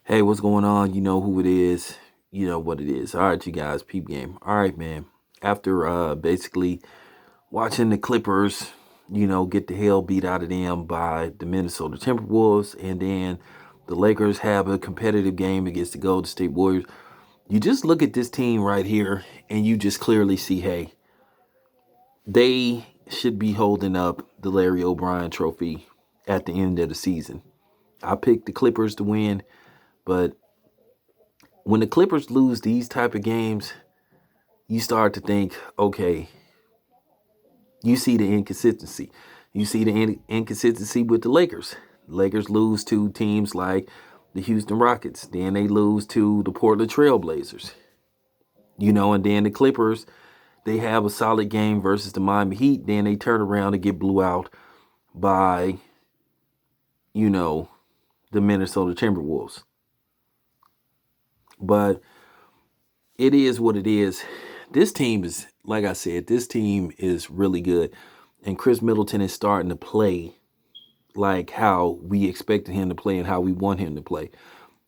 Hey, what's going on? You know who it is. You know what it is. All right, you guys, peep game. All right, man. After basically watching the Clippers, get the hell beat out of them by the Minnesota Timberwolves, and then the Lakers have a competitive game against the Golden State Warriors. You just look at this team right here, and you just clearly see, hey, they should be holding up the Larry O'Brien Trophy at the end of the season. I picked the Clippers to win, but when the Clippers lose these type of games, you start to think, okay, you see the inconsistency. You see the inconsistency with the Lakers. Lakers lose to teams like the Houston Rockets. Then they lose to the Portland Trailblazers. And then the Clippers, they have a solid game versus the Miami Heat. Then they turn around and get blew out by, you know, the Minnesota Timberwolves. But it is what it is. This team is, like I said, this team is really good. And Chris Middleton is starting to play like how we expected him to play and how we want him to play.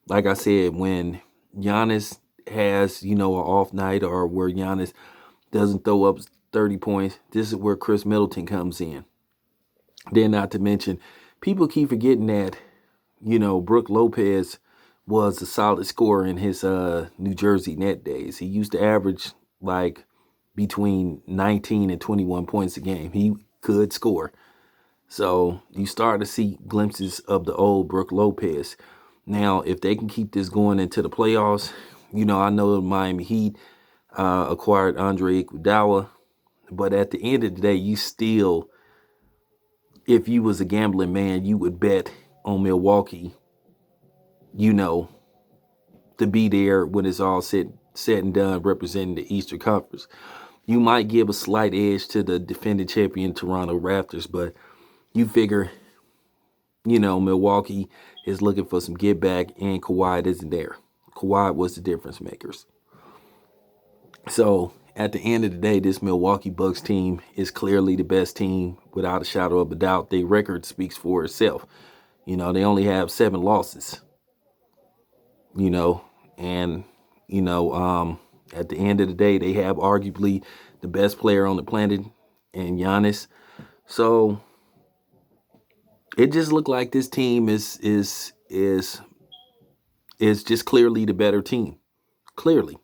Like I said, when Giannis has, an off night or where Giannis doesn't throw up 30 points, this is where Chris Middleton comes in. Then not to mention, people keep forgetting that, Brook Lopez was a solid scorer in his New Jersey net days. He used to average like between 19 and 21 points a game. He could score. So you start to see glimpses of the old Brook Lopez. Now, if they can keep this going into the playoffs, I know the Miami Heat acquired Andre Iguodala, but at the end of the day, you still, if you was a gambling man, you would bet on Milwaukee, to be there when it's all said and done, representing the Eastern Conference. You might give a slight edge to the defending champion Toronto Raptors, but you figure, Milwaukee is looking for some get back, and Kawhi isn't there. Kawhi was the difference makers. So at the end of the day, this Milwaukee Bucks team is clearly the best team without a shadow of a doubt. Their record speaks for itself. They only have 7 losses. you know, and at the end of the day, they have arguably the best player on the planet in Giannis. So it just looked like this team is just clearly the better team, clearly.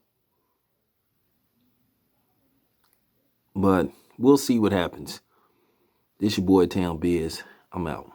But we'll see what happens. This your boy Town Biz. I'm out.